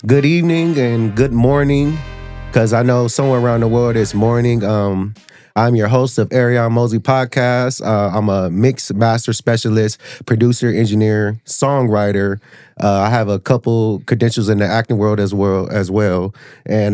good evening and good morning, because I know somewhere around the world it's morning. I'm your host of Arion Mosley podcast. I'm a mix master specialist, producer, engineer, songwriter. I have a couple credentials in the acting world as well. And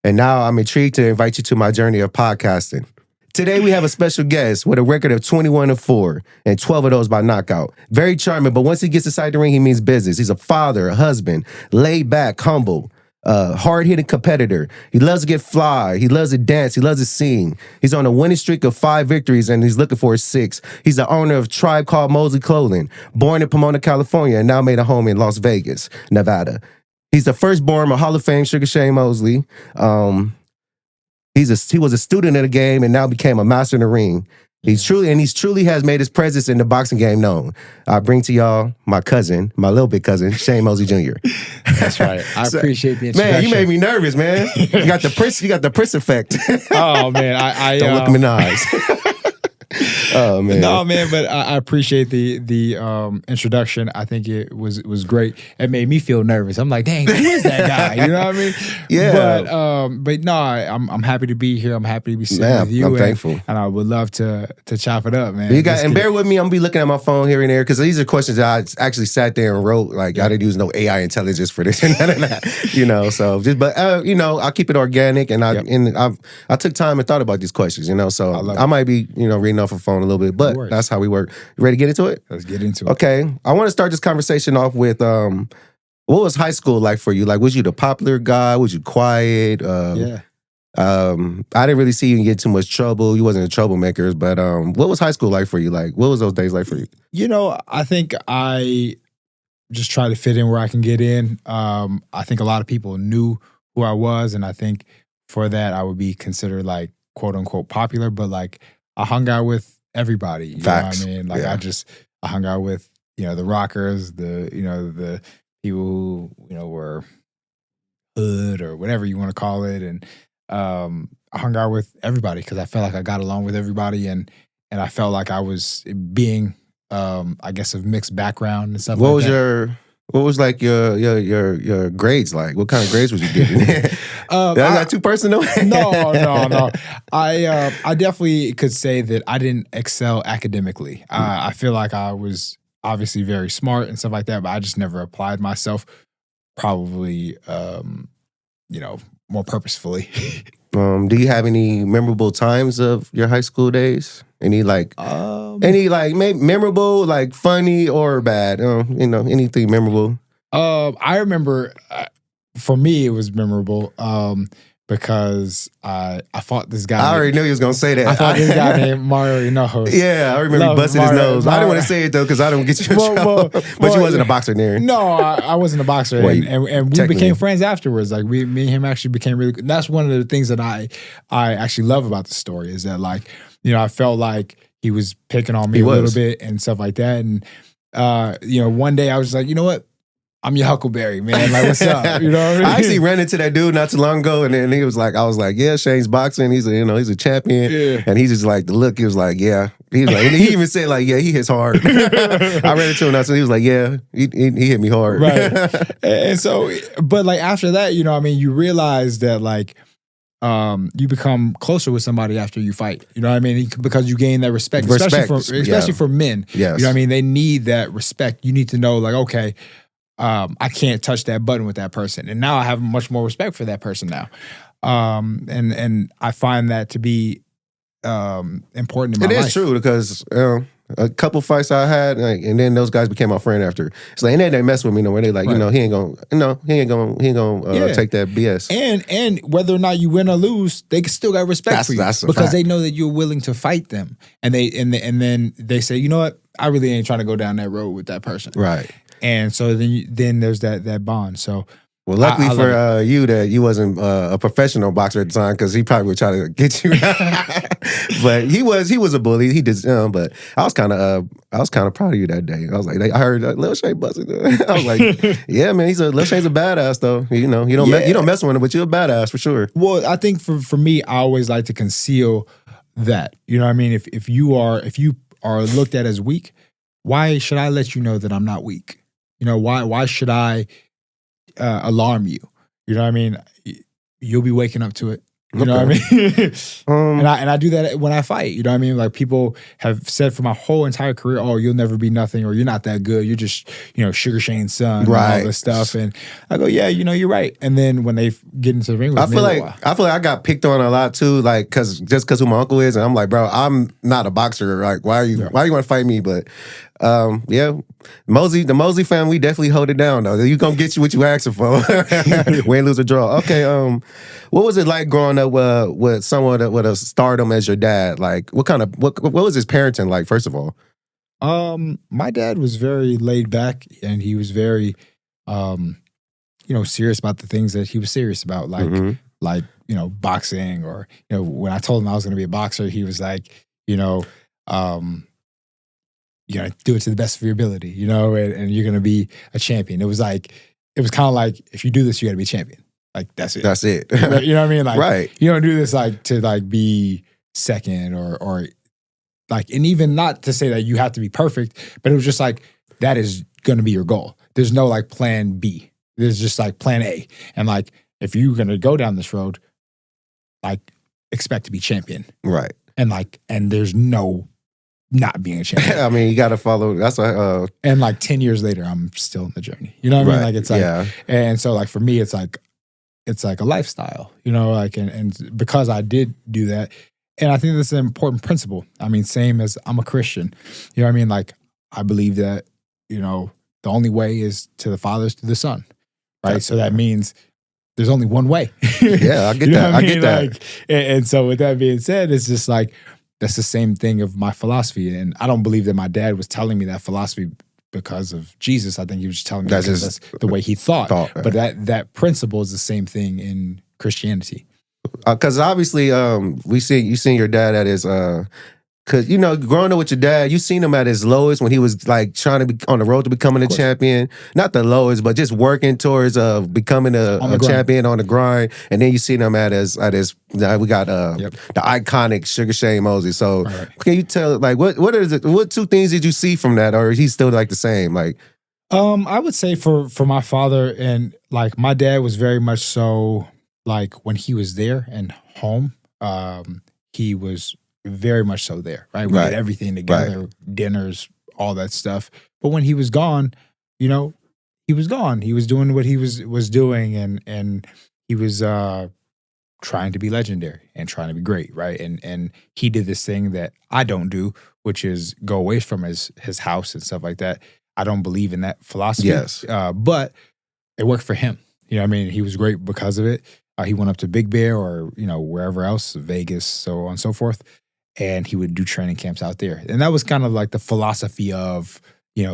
now I'm intrigued to invite you to my journey of podcasting. Today we have a special guest with a record of 21-4 and 12 of those by knockout. Very charming, but once he gets inside the ring, he means business. He's a father, a husband, laid back, humble, hard-hitting competitor. He loves to get fly. He loves to dance. He loves to sing. He's on a winning streak of 5 victories, and he's looking for his 6th. He's the owner of Tribe Called Mosley Clothing, born in Pomona, California, and now made a home in Las Vegas, Nevada. He's the firstborn of Hall of Fame Sugar Shane Mosley. He was a student of the game and now became a master in the ring. He truly has made his presence in the boxing game known. I bring to y'all my cousin, my little big cousin, Shane Mosley Jr. That's right. I appreciate the introduction. Man, you made me nervous, man. You got the Prince effect. Oh man, I don't look him in the eyes. Oh man, no man, but I appreciate the introduction. I think it was great. It made me feel nervous. I'm like, dang, who is that guy? You know what I mean? Yeah. But no, I'm happy to be here. I'm happy to be sitting with you. I'm thankful, and I would love to chop it up, man. And bear with me. I'm gonna be looking at my phone here and there because these are questions that I actually sat there and wrote. Like I didn't use no AI intelligence for this and none of that. You know, so I'll keep it organic and I took time and thought about these questions. You know, so I might be reading off a phone a little bit, but that's how we work. You ready to get into it? Let's get into it. Okay. I want to start this conversation off with what was high school like for you? Like, was you the popular guy? Was you quiet? Yeah. I didn't really see you get too much trouble. You wasn't a troublemaker, but what was high school like for you? Like, what was those days like for you? You know, I think I just try to fit in where I can get in. I think a lot of people knew who I was, and I think for that I would be considered like quote unquote popular, but like I hung out with everybody. You Facts. know what I mean? Like I hung out with, the rockers, the people who, were hood or whatever you want to call it. And I hung out with everybody because I felt like I got along with everybody and I felt like I was being I guess of mixed background and stuff like that. What was like your grades like? What kind of grades was you getting? Did I got too personal? No. I definitely could say that I didn't excel academically. I feel like I was obviously very smart and stuff like that, but I just never applied myself probably, more purposefully. Do you have any memorable times of your high school days? Any memorable, like funny or bad? Anything memorable? I remember, for me, it was memorable because I fought this guy. I already knew you was gonna say that. I fought this guy named Mario Inojo. Yeah, I remember you busting his nose. I didn't want to say it though because I don't get you in trouble. But you wasn't a boxer there. No, I wasn't a boxer, and we became friends afterwards. Like me and him actually became really good. And that's one of the things that I actually love about the story is that I felt like he was picking on me a little bit and stuff like that. And one day I was like, you know what? I'm your Huckleberry, man. Like, what's up? You know what I mean? I actually ran into that dude not too long ago, and then I was like, yeah, Shane's boxing. He's a champion. Yeah. And he's just like, the look, he was like, yeah. He was like, and he even said like, yeah, he hits hard. I ran into him, and he was like, yeah, he hit me hard. Right. And so, but like after that, you realize that like, you become closer with somebody after you fight. You know what I mean? Because you gain that respect. Especially for men. Yes. You know what I mean? They need that respect. You need to know like, okay, I can't touch that button with that person. And now I have much more respect for that person now. And I find that to be important in my life. It is true because a couple fights I had, and then those guys became my friend after. It's like, and then they mess with me no way. They like, right. He ain't gonna take that BS. And whether or not you win or lose, they still got respect for you because they know that you're willing to fight them. And then they say, you know what? I really ain't trying to go down that road with that person. Right. And so then there's that bond. So well, luckily for you that you wasn't a professional boxer at the time because he probably would try to get you. But he was a bully. He did, but I was kind of proud of you that day. I was like, I heard Lil Shane busting. I was like, yeah, man, Lil Shane's a badass though. You don't mess with him, but you're a badass for sure. Well, I think for me, I always like to conceal that. You know what I mean? If you are looked at as weak, why should I let you know that I'm not weak? Why should I alarm you. You know what I mean? You'll be waking up to it. You know what I mean? And I do that when I fight. You know what I mean? Like people have said for my whole entire career, oh, you'll never be nothing, or you're not that good. You're just, Sugar Shane's son, and all this stuff. And I go, yeah, you're right. And then when they get into the ring with me, I feel like I got picked on a lot too, like because who my uncle is, and I'm like, bro, I'm not a boxer. Like, why you want to fight me? But the Mosley family, we definitely hold it down though. You gonna get you what you asking for. Win, lose, or draw. Okay. What was it like growing up with someone with a stardom as your dad? Like, what was his parenting like? First of all, my dad was very laid back, and he was very, serious about the things that he was serious about, like boxing, or when I told him I was going to be a boxer, he was like, you gotta do it to the best of your ability, and you're gonna be a champion. It was kind of like, if you do this, you gotta be a champion. Like, that's it. That's it. You know what I mean? Like, right. You don't do this to be second or like, and even not to say that you have to be perfect, but it was just like, that is gonna be your goal. There's no like plan B. There's just like plan A. And like, if you're gonna go down this road, like, expect to be champion. Right. And there's no not being a champion. I mean, you got to follow. That's what. And like 10 years later, I'm still in the journey. You know what I mean? Like, it's like, and so like for me, it's like a lifestyle. And because I did do that, and I think that's an important principle. I mean, same as I'm a Christian. You know what I mean? Like, I believe that the only way is to the Father, is to the Son, right? So that means there's only one way. Yeah, I get that. I get that. Like, and so with that being said, it's just like, that's the same thing of my philosophy. And I don't believe that my dad was telling me that philosophy because of Jesus. I think he was just telling me that's the way he thought. But that principle is the same thing in Christianity. Because obviously, you seen your dad at his because growing up with your dad, you seen him at his lowest when he was like trying to be on the road to becoming a champion. Not the lowest, but just working towards becoming a champion on the grind. And then you seen him at his we got the iconic Sugar Shane Mosley. So can you tell, like, what two things did you see from that, or he's still like the same? Like, I would say for my father, and like my dad was very much so, like, when he was there and home, he was very much so there, right? We did everything together, dinners, all that stuff. But when he was gone, he was gone. He was doing what he was doing, and he was trying to be legendary and trying to be great, right? And he did this thing that I don't do, which is go away from his house and stuff like that. I don't believe in that philosophy. Yes. But it worked for him. You know what I mean? He was great because of it. He went up to Big Bear or, wherever else, Vegas, so on and so forth. And he would do training camps out there. And that was kind of like the philosophy of,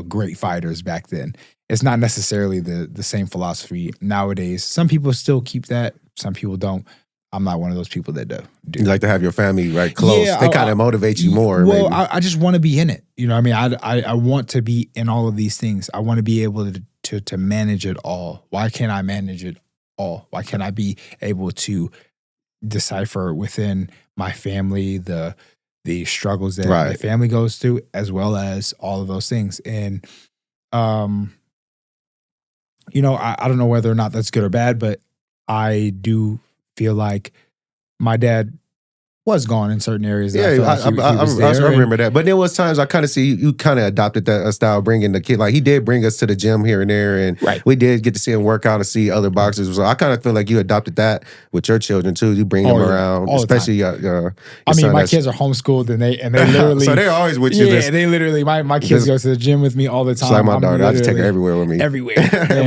great fighters back then. It's not necessarily the same philosophy nowadays. Some people still keep that. Some people don't. I'm not one of those people that do. You like to have your family close. Yeah, they kind of motivate you more. Well, maybe. I just want to be in it. You know what I mean? I want to be in all of these things. I want to be able to manage it all. Why can't I manage it all? Why can't I be able to decipher within my family the struggles that my family goes through, as well as all of those things? And I don't know whether or not that's good or bad, but I do feel like my dad was gone in certain areas. Yeah, I remember that. But there was times I kind of see you kind of adopted that style, bringing the kid. Like, he did bring us to the gym here and there, and we did get to see him work out and see other boxers. So I kind of feel like you adopted that with your children too. You bring them around, especially your my kids are homeschooled, and they literally so they're always with you. Yeah, they literally my kids go to the gym with me all the time. It's like my daughter, I just take her everywhere with me. Everywhere.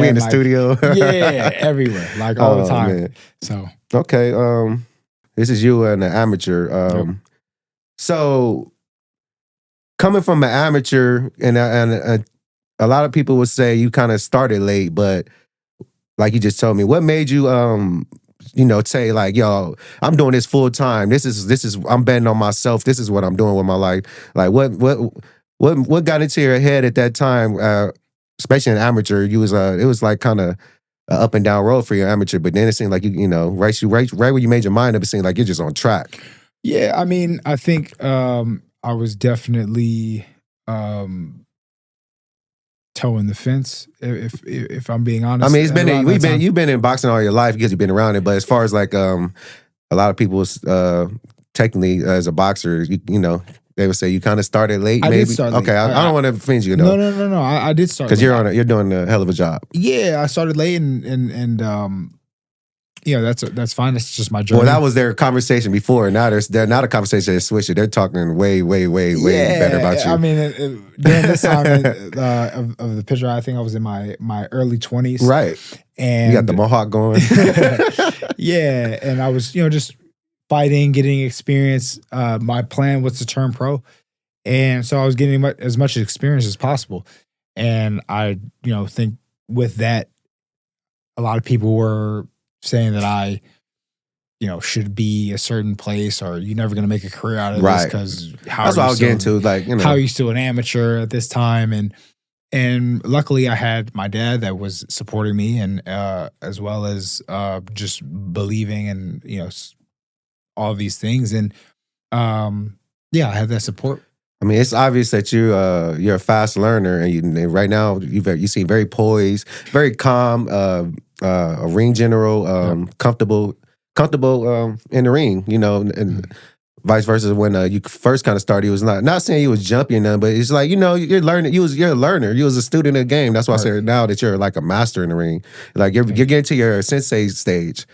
We in the studio. Yeah, everywhere, like all the time. Man. So okay, this is you and an amateur. So coming from an amateur, and a lot of people would say you kind of started late, but like you just told me, what made you say like, yo, I'm doing this full time. This is I'm betting on myself. This is what I'm doing with my life. Like, what got into your head at that time? Especially an amateur, it was like kind of an up and down road for your amateur, but then it seemed like right where you made your mind up, it seemed like you're just on track. Yeah, I mean, I think I was definitely toe in the fence. If I'm being honest, I mean, you've been in boxing all your life because you've been around it. But as far as like a lot of people technically as a boxer, you know, they would say you kind of started late. I maybe. did start late. Okay, I don't want to offend you though. No. I did start because you're doing a hell of a job. Yeah, I started late, and you know, that's fine. It's just my journey. Well, that was their conversation before. Now they're not a conversation that switched it. They're talking way better about you. I mean, during this time of the picture, I think I was in my early 20s. Right. And you got the mohawk going. Yeah, and I was, you know, just fighting, getting experience. My plan was to turn pro, and so I was getting as much experience as possible. And I, you know, think with that, a lot of people were saying that I, you know, should be a certain place, or you're never going to make a career out of this because that's what I was getting to. Like, you know, how are you still an amateur at this time? And luckily, I had my dad that was supporting me, and as well as just believing and, you know, all these things. And yeah, I had that support. I mean, it's obvious that you're a fast learner, and right now you seem very poised, very calm, a ring general, comfortable in the ring, you know, and vice versa. When you first kind of started, he was not saying he was jumpy or nothing, but it's like, you know, you're learning. You're a learner. You was a student of the game. That's why I said now that you're like a master in the ring, like you're getting to your sensei stage.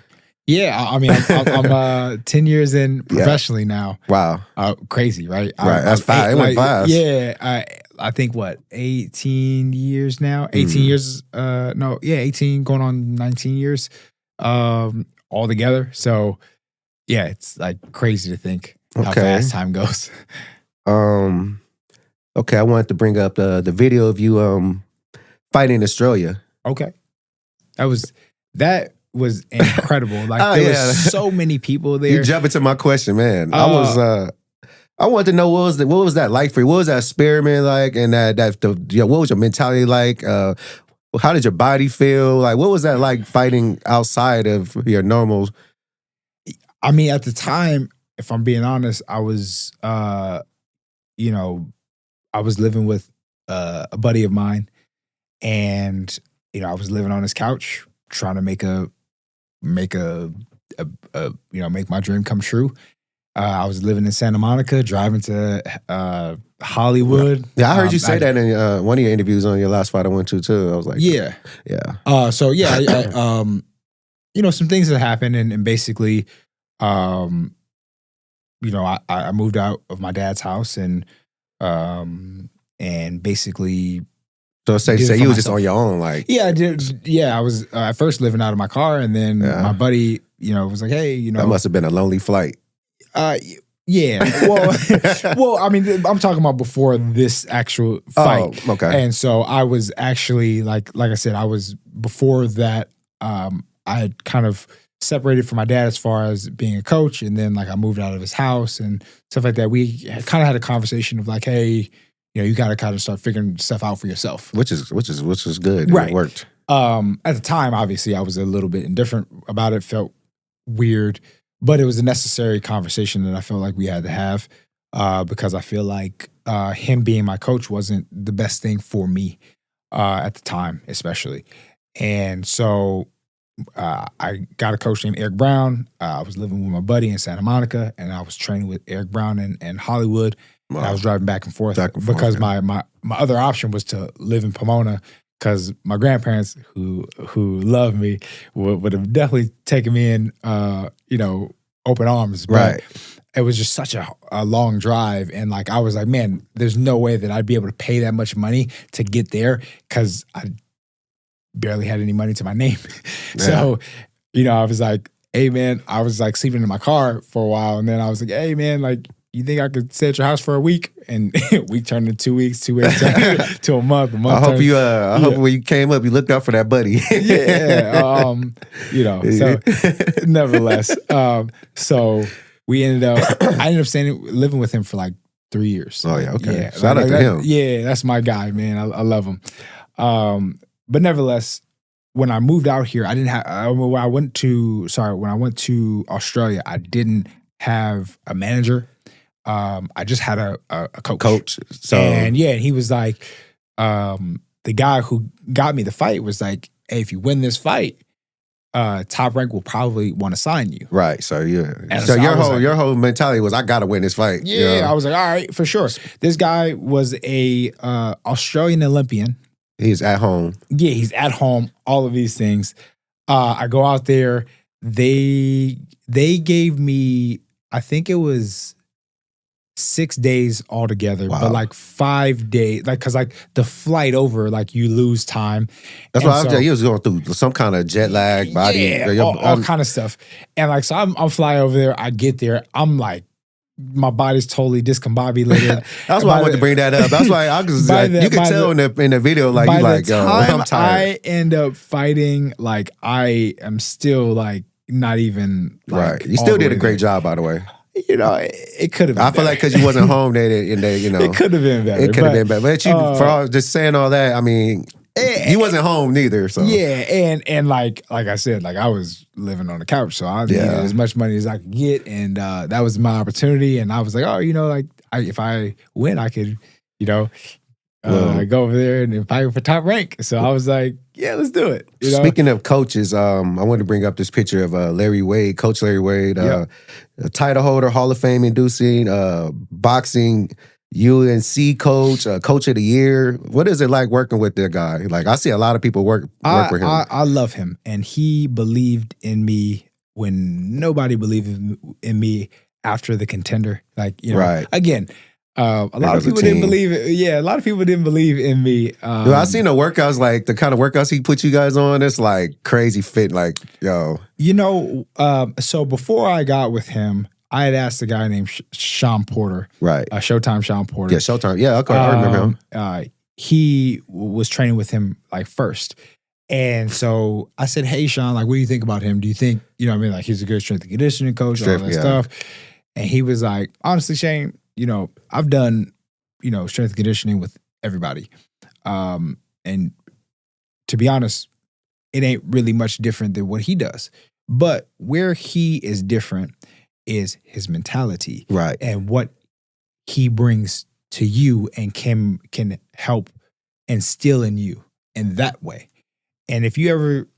Yeah, I mean, I'm 10 years in professionally now. Wow, crazy, right? Right, that's fast. It went fast. Yeah, I think 18 years now. 18 years. 18 going on 19 years, all together. So yeah, it's like crazy to think how fast time goes. Okay, I wanted to bring up the video of you fighting in Australia. Okay, that was incredible. Like there were so many people there. You jump into my question, man. I wanted to know what was that like for you? What was that experiment like? And what was your mentality like? How did your body feel? Like, what was that like fighting outside of your normal? I mean, at the time, if I'm being honest, I was, you know, I was living with a buddy of mine, and you know, I was living on his couch trying to make my dream come true. I was living in Santa Monica, driving to Hollywood. Yeah, I heard you say that in one of your interviews on your last fight I went to too. I was like, yeah. So yeah, you know, some things that happened, and basically, you know, I moved out of my dad's house, and basically. So say you was just on your own, like. Yeah, I did. Yeah, I was at first living out of my car, and then my buddy, you know, was like, "Hey, you know." That must have been a lonely flight. Yeah. Well, I mean, I'm talking about before this actual fight. Oh, okay. And so I was actually, like I said, I was, before that, I had kind of separated from my dad as far as being a coach, and then like I moved out of his house and stuff like that. We kind of had a conversation of like, hey, you know, you got to kind of start figuring stuff out for yourself. Which is good. Right. It worked. At the time, obviously, I was a little bit indifferent about it, felt weird, but it was a necessary conversation that I felt like we had to have because I feel like him being my coach wasn't the best thing for me at the time, especially. And so I got a coach named Eric Brown. I was living with my buddy in Santa Monica, and I was training with Eric Brown in Hollywood. Wow. And I was driving back and forth because my other option was to live in Pomona, because my grandparents, who love me, would have definitely taken me in, you know, open arms. But right. It was just such a long drive. And like, I was like, man, there's no way that I'd be able to pay that much money to get there, because I barely had any money to my name. Yeah. So, you know, I was like, hey, man, I was like sleeping in my car for a while. And then I was like, hey, man, like, you think I could stay at your house for a week? And we turned in 2 weeks, 2 weeks to a month. I hope when you came up, you looked out for that buddy. Yeah. You know, so nevertheless, so we ended up, I ended up living with him for like 3 years. Oh yeah. Okay. Yeah, Shout out to him. Yeah. That's my guy, man. I love him. But nevertheless, when I moved out here, when I went to Australia, I didn't have a manager. I just had a coach. So and he was like, the guy who got me the fight was like, hey, if you win this fight, Top Rank will probably want to sign you. Right. So so your whole mentality was, I gotta win this fight. Yeah, you know? I was like, all right, for sure. This guy was a Australian Olympian. He's at home. Yeah, he's at home. All of these things. I go out there. They gave me, I think it was 6 days altogether, but like 5 days, like, cause like the flight over, like you lose time. That's why he was going through some kind of jet lag, body, all kind of stuff. And like, so I'm flying over there. I get there. I'm like, my body's totally discombobulated. That's why I wanted to bring that up. That's why I was like, you can tell in the video, like, you like, yo, I'm tired. I end up fighting, like, I am still like not even like, right. You still did a great job, by the way. You know, it could have been better. feel like because you wasn't home, you know. It could have been better. It could have been better. But you, for all, just saying all that, I mean, you wasn't home neither. So yeah, and like I said, like I was living on the couch, so I needed as much money as I could get, and that was my opportunity. And I was like, oh, you know, like if I win, I could, you know, go over there and fight for Top Rank. So I was like, yeah, let's do it. You know? Speaking of coaches, I wanted to bring up this picture of Larry Wade, Coach Larry Wade, a title holder, Hall of Fame inducing, boxing UNC coach, coach of the year. What is it like working with that guy? Like, I see a lot of people work with him. I love him, and he believed in me when nobody believed in me after the Contender. Like, you know, again. A lot of people didn't believe it. Yeah, a lot of people didn't believe in me. Dude, I seen the workouts, like the kind of workouts he put you guys on. It's like crazy fit. Like, yo, you know. So before I got with him, I had asked a guy named Shawn Porter, right? Showtime Shawn Porter. Yeah, Showtime. Yeah, okay, I remember him. He was training with him like first, and so I said, "Hey, Shawn, like, what do you think about him? Do you think, you know what I mean, like he's a good strength and conditioning coach, all that stuff?" And he was like, "Honestly, Shane, you know, I've done, you know, strength and conditioning with everybody. And to be honest, it ain't really much different than what he does. But where he is different is his mentality. Right. And what he brings to you and can help instill in you in that way. And if you ever,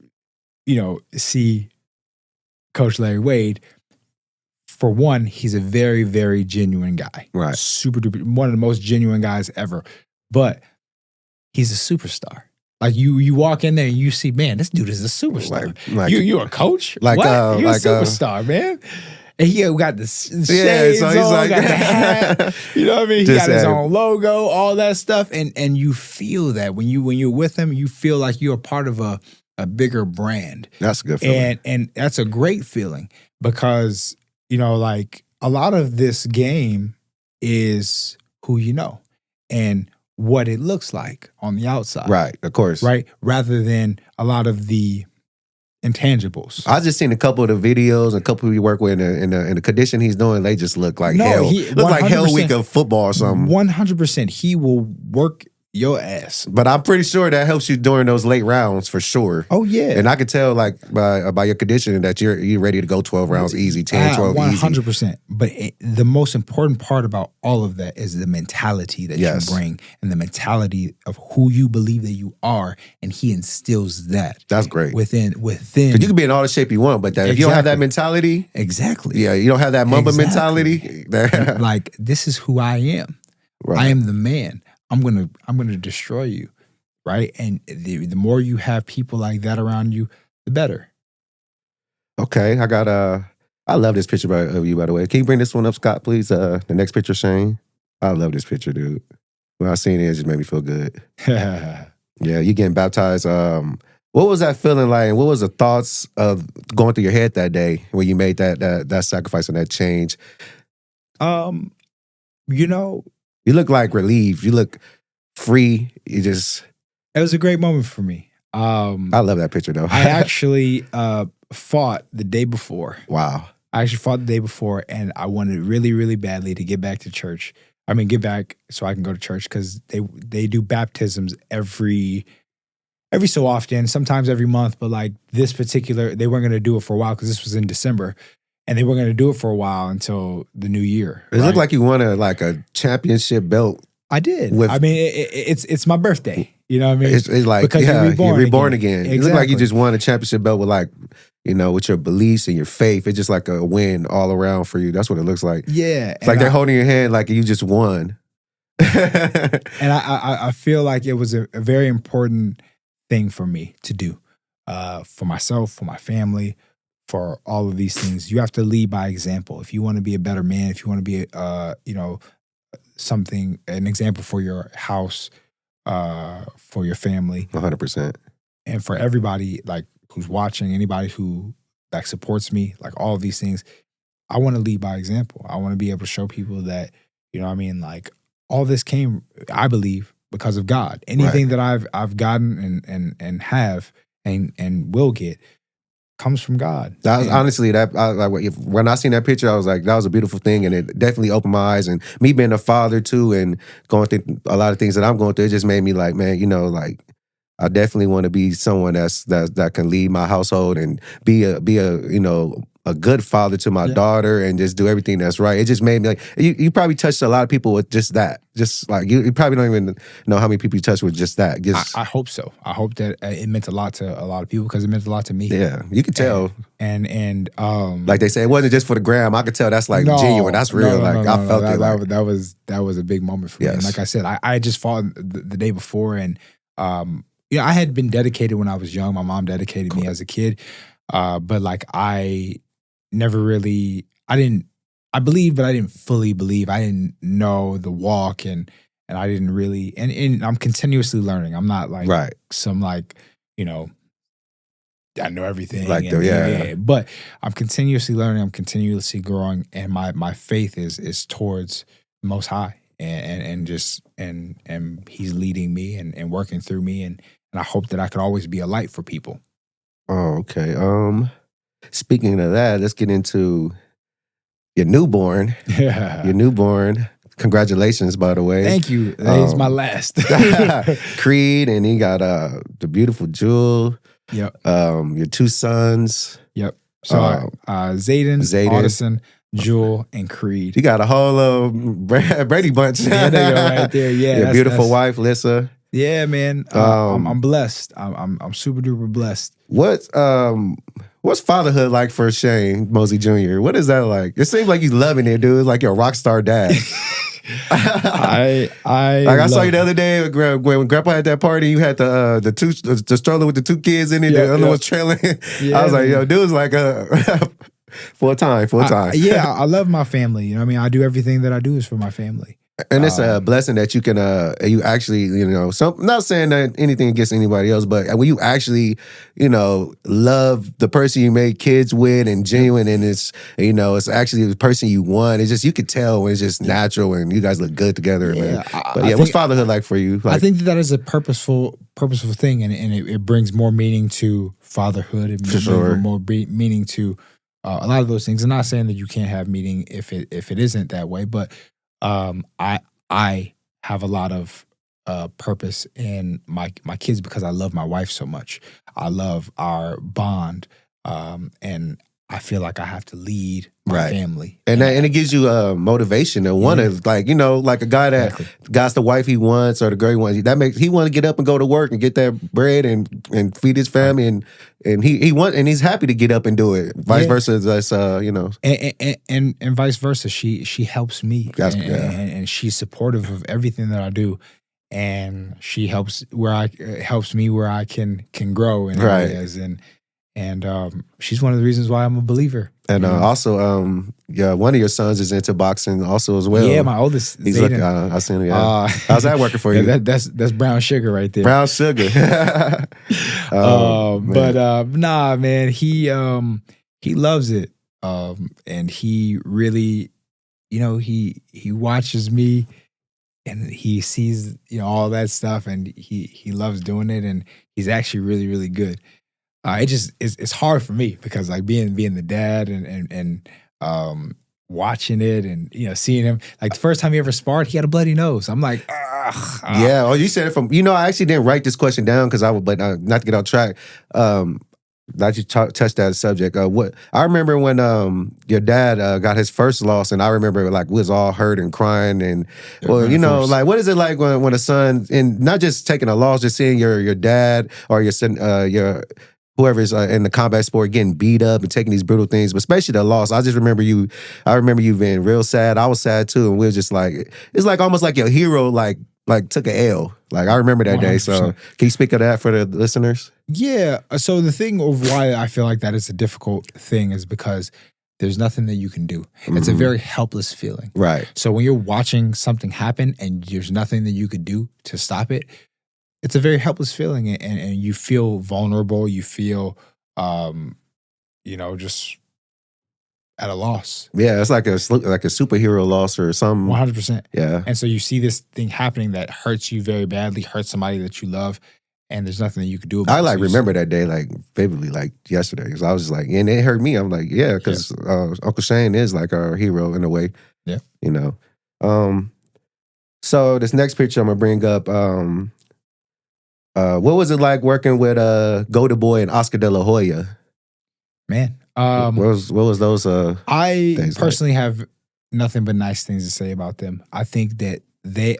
you know, see Coach Larry Wade, for one, he's a very, very genuine guy. Right. Super duper, one of the most genuine guys ever. But he's a superstar. Like you walk in there and you see, man, this dude is a superstar. Like, you're a coach? Like, what? You're a superstar, man. And he got the shades so he's on, like, got the hat. You know what I mean? He got his own logo, all that stuff. And you feel that when you're with him, you feel like you're a part of a bigger brand. That's a good feeling. And that's a great feeling because, you know, like a lot of this game is who you know and what it looks like on the outside. Right, of course. Right? Rather than a lot of the intangibles. I just seen a couple of the videos, a couple we work with in the condition he's doing, they just look like hell. Look like hell week of football or something. 100%. He will work your ass. But I'm pretty sure that helps you during those late rounds for sure. Oh, yeah. And I could tell like by your conditioning that you're ready to go 12 rounds easy, 10, 12 easy. 100%. But the most important part about all of that is the mentality that you bring and the mentality of who you believe that you are. And he instills that. That's great. Within. Because you can be in all the shape you want, but if you don't have that mentality. Exactly. Yeah, you don't have that Mamba mentality. Like, this is who I am. Right. I am the man. I'm gonna destroy you, right? And the more you have people like that around you, the better. Okay, I love this picture of you, by the way. Can you bring this one up, Scott, please? The next picture, Shane. I love this picture, dude. When I seen it just made me feel good. Yeah, you getting baptized. What was that feeling like? And what was the thoughts of going through your head that day when you made that sacrifice and that change? You know, you look like relieved. You look free. It was a great moment for me. I love that picture though. I actually fought the day before. Wow. I actually fought the day before and I wanted really, really badly to get back to church. I mean, get back so I can go to church because they do baptisms every so often, sometimes every month, but like this particular, they weren't going to do it for a while because this was in December. And they were going to do it for a while until the new year. It looked like you won a championship belt I did. With- I mean, it's my birthday. You know what I mean? It's like, Because yeah, you're reborn again. You look like you Exactly. just won a championship belt with like, with your beliefs and your faith. It's just like a win all around for you. That's what it looks like. Yeah. It's like they're holding your hand like you just won. And I feel like it was a very important thing for me to do, for myself, for my family, for all of these things. You have to lead by example. If you want to be a better man, if you want to be, an example for your house, for your family, 100%. and for everybody like who's watching, anybody who like supports me, like all of these things, I want to lead by example. I want to be able to show people that, like all this came, I believe, because of God. Anything that I've gotten and have and will get comes from God. That was, honestly, when I seen that picture, I was like, that was a beautiful thing, and it definitely opened my eyes. And me being a father too, and going through a lot of things that I'm going through, it just made me like, man, like I definitely want to be someone that can lead my household and be a good father to my daughter and just do everything that's right. It just made me like, you probably touched a lot of people with just that. Just like, you probably don't even know how many people you touched with just that. I hope so. I hope that it meant a lot to a lot of people because it meant a lot to me. Yeah, you could tell. And like they say, it wasn't just for the gram. I could tell that's like genuine. That's real. I felt it. That was a big moment for me. And like I said, I just fought the day before, and I had been dedicated when I was young. My mom dedicated me as a kid, but like I never really, I believed, but I didn't fully believe. I didn't know the walk, and I didn't really, and I'm continuously learning. I'm not like some like, I know everything. Like but I'm continuously learning. I'm continuously growing, and my faith is towards the Most High, and He's leading me and working through me, and I hope that I could always be a light for people. Oh, okay. Speaking of that, let's get into your newborn. Yeah. Your newborn. Congratulations, by the way. Thank you. That is my last. Creed, and he got the beautiful Jewel. Yep. Your two sons. Yep. So Zayden, Audison, Jewel, and Creed. You got a whole Brady bunch. Yeah, they go right there. Yeah. Your beautiful wife, Lissa. Yeah, man. I'm blessed. I'm super duper blessed. What's fatherhood like for Shane Mosley Jr.? What is that like? It seems like he's loving it, dude. It's like you're a rock star dad. I saw you the other day when Grandpa had that party. You had the stroller with the two kids in it. The other was trailing. I was like, yo, dude's like full time. Yeah, I love my family. You know what I mean? I do everything that I do is for my family. And it's a blessing that you can, you actually, not saying that anything against anybody else, but when you actually, love the person you made kids with and genuine, and it's actually the person you want. It's just, you could tell when it's just natural and you guys look good together, man. But what's fatherhood like for you? I think that is a purposeful thing, and it brings more meaning to fatherhood. It brings more meaning to a lot of those things. I'm not saying that you can't have meaning if it isn't that way, but I have a lot of purpose in my kids because I love my wife so much. I love our bond, and I feel like I have to lead my family, and it gives you motivation to want to like a guy that got the wife he wants or the girl he wants. That makes he want to get up and go to work and get that bread and feed his family, and he's happy to get up and do it. Vice versa, that's and vice versa. She helps me, and she's supportive of everything that I do. And she helps me where I can grow in areas, and she's one of the reasons why I'm a believer. And also, one of your sons is into boxing also as well. Yeah, my oldest. He's looking. I seen him. Yeah. How's that working for you? That's brown sugar right there. Brown sugar. Nah, man. He loves it, and he really, he watches me. And he sees, all that stuff, and he loves doing it, and he's actually really, really good. It's hard for me because like being the dad and watching it and seeing him, like the first time he ever sparred, he had a bloody nose. I'm like, yeah. Oh, you said it from. I actually didn't write this question down because but not to get off track. That you touched that subject. What I remember when your dad got his first loss, and I remember like we was all hurt and crying, and well, you know, like what is it like when a son, and not just taking a loss, just seeing your dad or your son, your whoever's in the combat sport getting beat up and taking these brutal things, but especially the loss. I just remember you. I remember you being real sad. I was sad too, and we was just like, it's like almost like your hero like took a L. Like I remember that 100%. Day. So can you speak of that for the listeners? Yeah. So the thing of why I feel like that is a difficult thing is because there's nothing that you can do. It's a very helpless feeling. Right. So when you're watching something happen and there's nothing that you could do to stop it, it's a very helpless feeling, and you feel vulnerable. You feel, just at a loss. Yeah, it's like a superhero loss or something. 100%. Yeah. And so you see this thing happening that hurts you very badly, hurts somebody that you love, and there's nothing that you could do about it. I remember that day like vividly, like yesterday, because I was just like, and it hurt me. I'm like, yeah, because Uncle Shane is like our hero in a way. Yeah. You know. So this next picture I'm gonna bring up. What was it like working with Golden Boy and Oscar De La Hoya? Man, what was those? I personally have nothing but nice things to say about them. I think that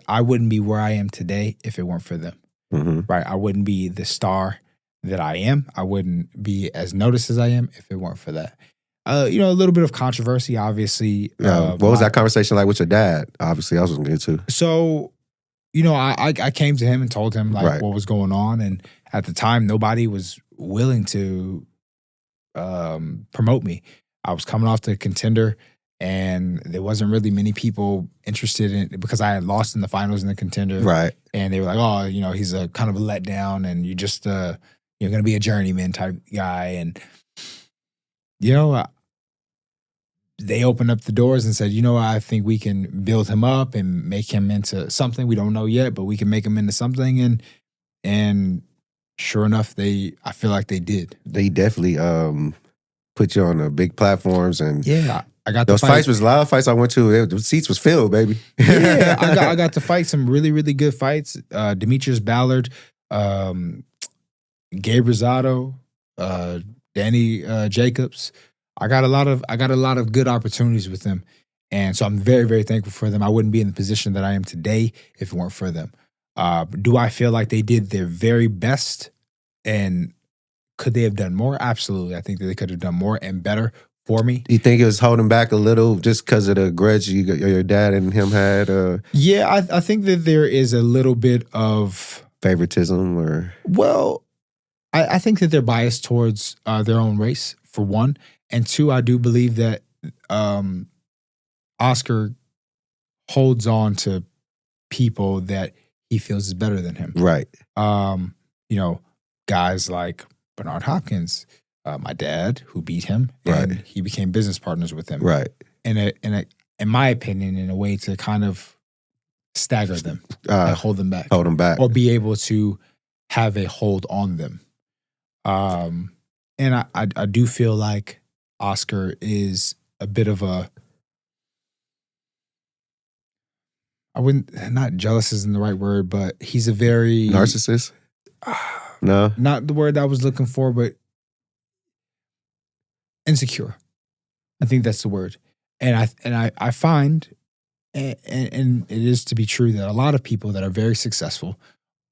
I wouldn't be where I am today if it weren't for them. Mm-hmm. Right? I wouldn't be the star that I am. I wouldn't be as noticed as I am if it weren't for that. A little bit of controversy, obviously. What was that conversation like with your dad? Obviously, I was going to get to. So, I came to him and told him what was going on, and at the time, nobody was willing to promote me. I was coming off the Contender, and there wasn't really many people interested in it because I had lost in the finals in the Contender. Right. And they were like, oh, he's a kind of a letdown, and you're just you're going to be a journeyman type guy. And, they opened up the doors and said, I think we can build him up and make him into something. We don't know yet, but we can make him into something. And sure enough, I feel like they did. They definitely put you on the big platforms, and yeah, I got those fights. Was a lot of fights I went to. The seats was filled, baby. Yeah, I got to fight some really, really good fights. Demetrius Ballard, Gabe Rosado, Danny Jacobs. I got a lot of good opportunities with them, and so I'm very, very thankful for them. I wouldn't be in the position that I am today if it weren't for them. Do I feel like they did their very best, and could they have done more? Absolutely. I think that they could have done more and better for me. Do you think it was holding back a little just because of the grudge your dad and him had? Yeah, I think that there is a little bit of favoritism, or I think that they're biased towards their own race, for one. And two, I do believe that Oscar holds on to people that he feels is better than him. Right. Guys like Bernard Hopkins, my dad, who beat him, and he became business partners with him. Right. In my opinion, in a way to kind of stagger them and hold them back. Or be able to have a hold on them. And I do feel like Oscar is a bit of not jealous isn't the right word, but he's a very narcissist. No, not the word I was looking for, but insecure. I think that's the word. And I find, and it is to be true, that a lot of people that are very successful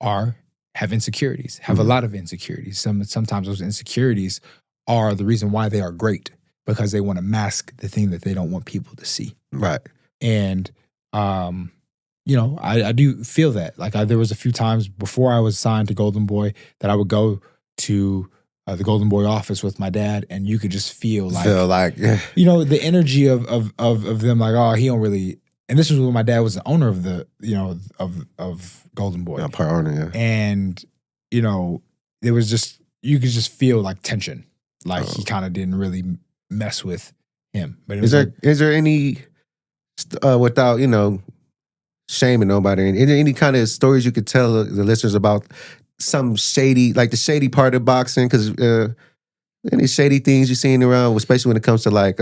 have insecurities, have a lot of insecurities. Sometimes those insecurities are the reason why they are great, because they want to mask the thing that they don't want people to see. Right. And, I do feel that. Like there was a few times before I was signed to Golden Boy that I would go to the Golden Boy office with my dad, and you could just feel like the energy of them, like, oh, he don't really. And this was when my dad was the owner of the of Golden Boy. Yeah, part owner, yeah. And there was just, you could just feel like tension. Like he kind of didn't really mess with him. But is there any without shaming nobody, any kind of stories you could tell the listeners about some shady, like the shady part of boxing? Because any shady things you've seen around, especially when it comes to like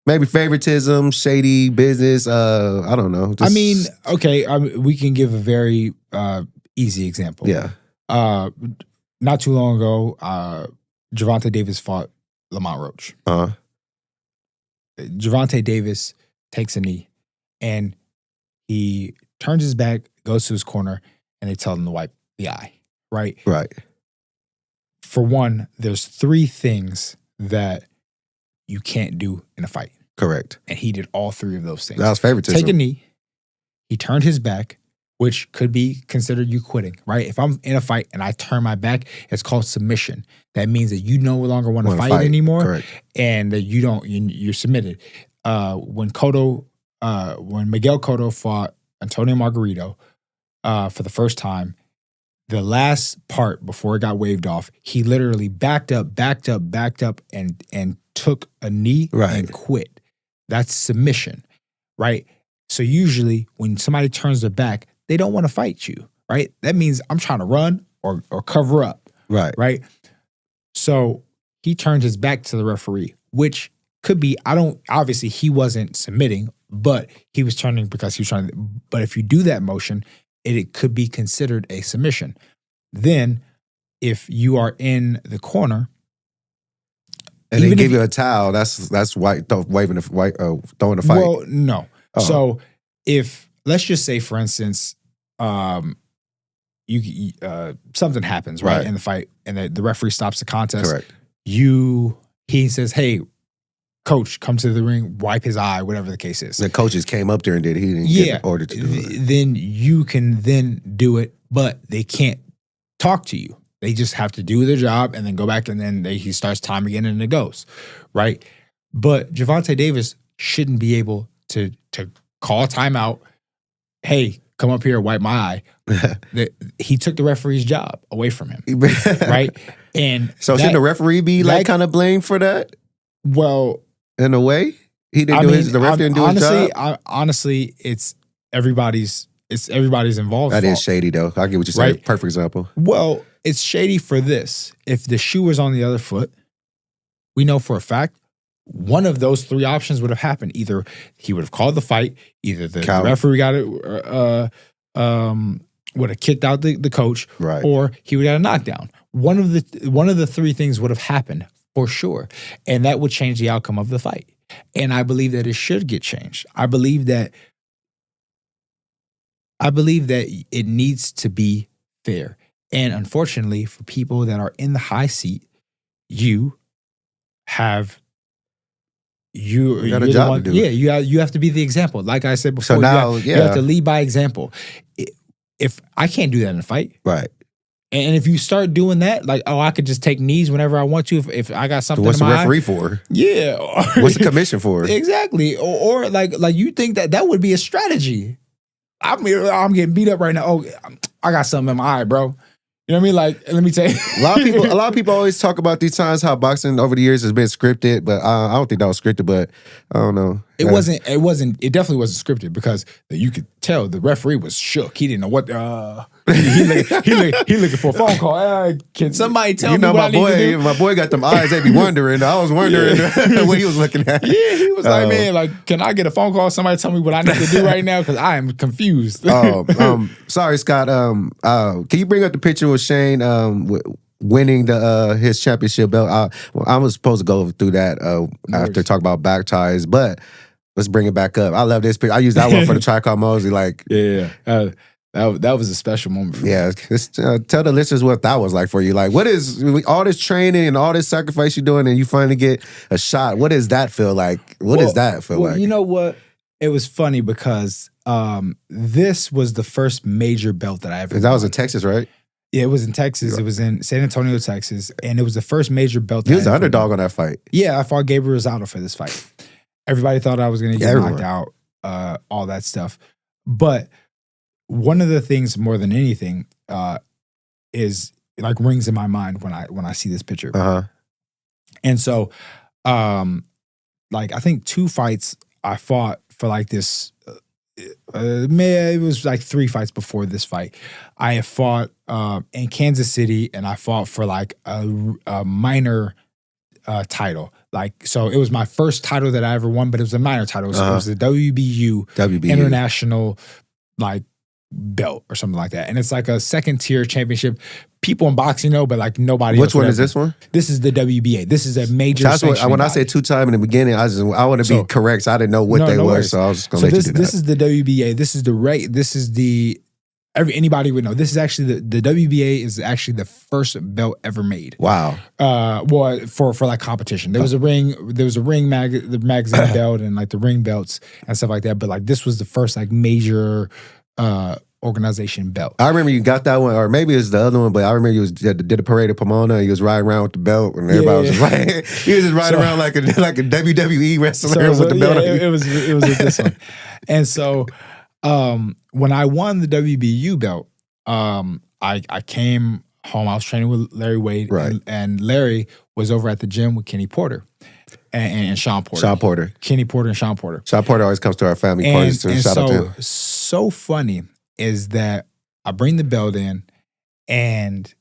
maybe favoritism, shady business. I don't know. We can give a very easy example. Yeah. not too long ago, Gervonta Davis fought Lamont Roach. Gervonta Davis takes a knee, and he turns his back, goes to his corner, and they tell him to wipe the eye, right? Right. For one, there's 3 things that you can't do in a fight. Correct. And he did all 3 of those things. That was favoritism. Take a knee. He turned his back, which could be considered you quitting, right? If I'm in a fight and I turn my back, it's called submission. That means that you no longer want to fight anymore. Correct. And that you're submitted. When Miguel Cotto fought Antonio Margarito for the first time, the last part before it got waved off, he literally backed up, and took a knee and quit. That's submission, right? So usually when somebody turns their back, they don't want to fight you, right? That means I'm trying to run or cover up, right? So he turned his back to the referee, which could be, obviously he wasn't submitting, but he was turning because he was trying to, but if you do that motion, it could be considered a submission. Then if you are in the corner, and they give you a towel, that's white, throwing the fight. Well, no. So if, let's just say, for instance, something happens, right, in the fight, and the referee stops the contest. Correct. He says, "Hey, coach, come to the ring, wipe his eye," whatever the case is. The coaches came up there and did. He didn't get an order to do it. Then you can then do it, but they can't talk to you. They just have to do their job and then go back, and then he starts time again and it goes, right? But Gervonta Davis shouldn't be able to call a timeout. Hey, come up here, wipe my eye. He took the referee's job away from him, right? And so shouldn't the referee be kind of blamed for that? Well, in a way, he didn't the referee didn't do his job. Honestly, it's everybody's involved. That is shady, though. I get what you're saying. Perfect example. Well, it's shady for this. If the shoe was on the other foot, we know for a fact one of those 3 options would have happened. Either he would have called the fight, either the referee got it, would have kicked out the coach, or he would have got a knockdown. One of the 3 things would have happened for sure, and that would change the outcome of the fight. And I believe that it should get changed. I believe that it needs to be fair. And unfortunately, for people that are in the high seat, you have got a job to do. Yeah, you have to be the example. Like I said before, so now, you have to lead by example. If I can't do that in a fight, right? And if you start doing that, like, I could just take knees whenever I want to. If I got something, what's in the my referee eye, for? Yeah, what's the commission for? Exactly. Or like you think that would be a strategy? I'm getting beat up right now. Oh, I got something in my eye, bro. You know what I mean? Like, let me tell you. A lot of people always talk about these times how boxing over the years has been scripted, but I don't think that was scripted. But I don't know. It definitely wasn't scripted, because you could tell the referee was shook. He didn't know what. He looking for a phone call. Can somebody tell me what I need to do? My boy got them eyes. They be wondering. I was wondering what he was looking at. Yeah, he was like, man, like, can I get a phone call? Somebody tell me what I need to do right now, because I am confused. Sorry, Scott. Can you bring up the picture with Shane winning his championship belt? I was supposed to go through that after talking about back ties, but let's bring it back up. I love this picture. I used that one for the Tricop Mosley. Like, that was a special moment for me. Yeah, tell the listeners what that was like for you. Like, what is all this training and all this sacrifice you're doing, and you finally get a shot? What does that feel like? What does that feel like? You know what? It was funny because this was the first major belt that I ever won. That was in Texas, right? Yeah, it was in Texas. It was in San Antonio, Texas, and it was the first major belt. He was the underdog on that fight. Yeah, I fought Gabriel Rosado for this fight. Everybody thought I was going to get knocked out, all that stuff. But one of the things, more than anything, is like rings in my mind when I see this picture. And so, like, I think 2 fights I fought for like this. It was like 3 fights before this fight. I had fought in Kansas City, and I fought for like a minor title. Like, so it was my first title that I ever won, but it was a minor title. It was the WBU international like belt or something like that. And it's like a second tier championship. people in boxing know, but like nobody Which else. one is this one? This is the WBA. This is a major. That's what, when I body. said 2-time in the beginning, I want to be correct. So I didn't know what they were, so I was just gonna let you do that. This is the WBA. This is the rate. This is the anybody would know. This is actually the WBA is actually the first belt ever made. Wow. Well, for like competition, there was a ring magazine belt and like the ring belts and stuff like that. But like this was the first like major organization belt. I remember you got that one, or maybe it's the other one, but I remember you did a parade of Pomona and you was riding around with the belt, and everybody was just like, he was just riding around like a WWE wrestler with the belt. It was this one, and so when I won the WBU belt, I came home. I was training with Larry Wade, right, and Larry was over at the gym with Kenny Porter. And Shawn Porter. Shawn Porter. Kenny Porter and Shawn Porter. Shawn Porter always comes to our family parties, so shout out to him. So funny is that I bring the belt in, and